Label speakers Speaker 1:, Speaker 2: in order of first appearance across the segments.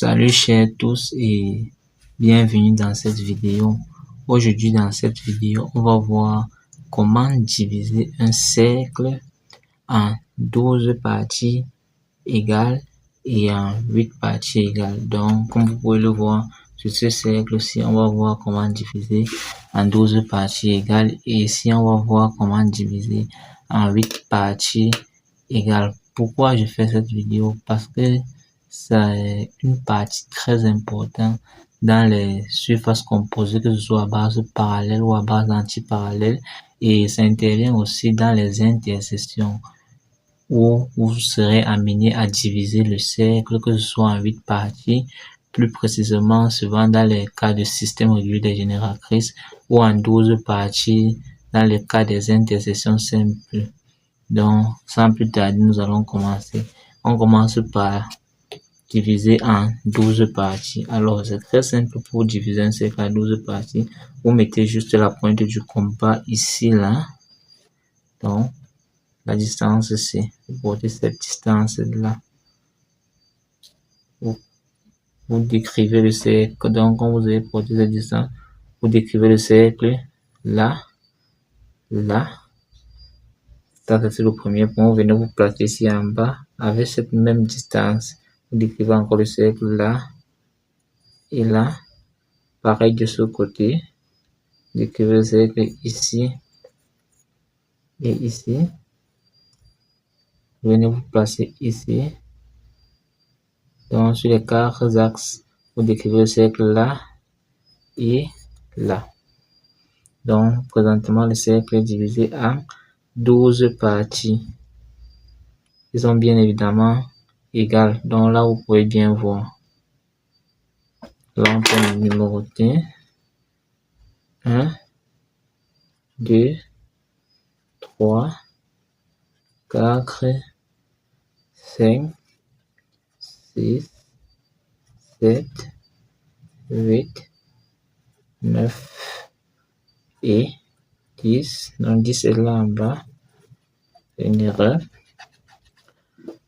Speaker 1: Salut chers tous et bienvenue dans cette vidéo. Aujourd'hui dans cette vidéo, on va voir comment diviser un cercle en 12 parties égales et en 8 parties égales. Donc comme vous pouvez le voir sur ce cercle-ci, on va voir comment diviser en 12 parties égales et ici on va voir comment diviser en 8 parties égales. Pourquoi je fais cette vidéo? Parce que c'est une partie très importante dans les surfaces composées, que ce soit à base parallèle ou à base antiparallèle, et ça intervient aussi dans les intersections où vous serez amené à diviser le cercle, que ce soit en 8 parties, plus précisément souvent dans les cas de système régulier des génératrices, ou en 12 parties dans le cas des intersections simples. Donc sans plus tarder, nous allons commencer. On commence par diviser en 12 parties. Alors c'est très simple. Pour diviser un cercle en 12 parties, vous mettez juste la pointe du compas ici, là. Donc la distance c'est, vous portez cette distance là, vous décrivez le cercle. Donc quand vous avez porté cette distance, vous décrivez le cercle là, là. Ça c'est le premier point. Vous venez vous placer ici en bas avec cette même distance. Vous décrivez encore le cercle là et là. Pareil de ce côté. Décrivez le cercle ici et ici. Venez vous placer ici. Donc sur les 4 axes, vous décrivez le cercle là et là. Donc présentement le cercle est divisé en 12 parties. Ils sont bien évidemment égales. Donc là vous pouvez bien voir. Là on peut numéroter 1, 2, 3, 4, 5, 6, 7, 8, 9 et 10. Donc 10 est là en bas. C'est une erreur.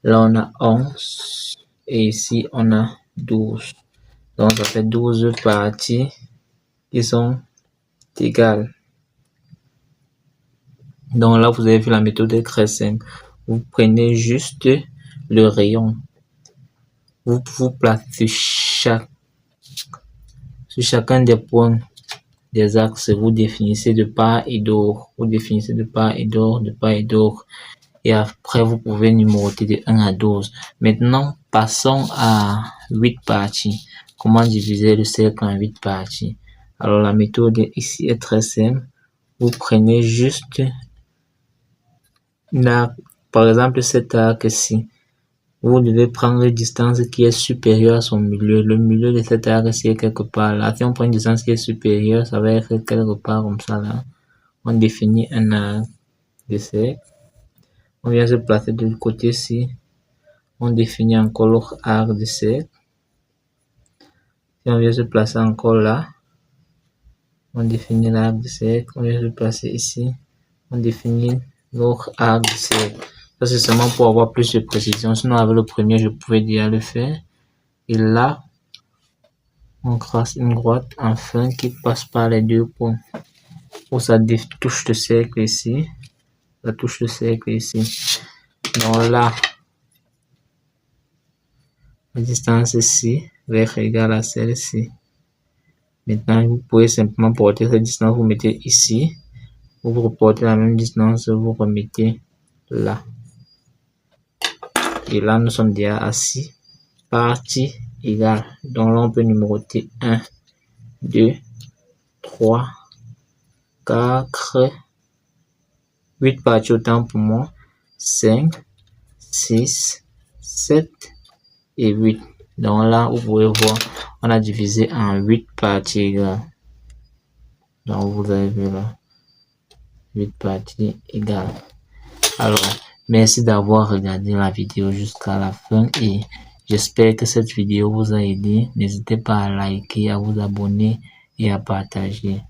Speaker 1: Là on a 11 et ici on a 12. Donc ça fait 12 parties qui sont égales. Donc là vous avez vu, la méthode est très simple. Vous prenez juste le rayon. Vous placez sur chacun des points des axes, vous définissez de part et d'autre. Vous définissez de part et d'autre, de part et d'autre. Et après, vous pouvez numéroter de 1 à 12. Maintenant, passons à 8 parties. Comment diviser le cercle en 8 parties? Alors, la méthode ici est très simple. Vous prenez juste par exemple cet arc-ci. Vous devez prendre une distance qui est supérieure à son milieu. Le milieu de cet arc-ci est quelque part là. Si on prend une distance qui est supérieure, ça va être quelque part comme ça là. On définit un arc de cercle. On vient se placer de l'autre côté-ci. On définit encore l'autre arc de cercle. Si on vient se placer encore là, on définit l'arc de cercle. On vient se placer ici. On définit l'autre arc de cercle. Ça c'est seulement pour avoir plus de précision. Sinon avec le premier, je pouvais déjà le faire. Et là, on trace une droite enfin qui passe par les deux points. Où ça touche le cercle ici. Ça touche le cercle ici. Donc là, la distance ici va être égale à celle-ci. Maintenant, vous pouvez simplement porter cette distance, vous mettez ici. Vous reportez la même distance, vous remettez là. Et là, nous sommes déjà à 6 parties égales. Donc là, on peut numéroter 1, 2, 3, 4, 8 parties autant pour moi, 5, 6, 7 et 8. Donc là, vous pouvez voir, on a divisé en 8 parties égales. Donc vous avez vu là, 8 parties égales. Alors, merci d'avoir regardé la vidéo jusqu'à la fin et j'espère que cette vidéo vous a aidé. N'hésitez pas à liker, à vous abonner et à partager.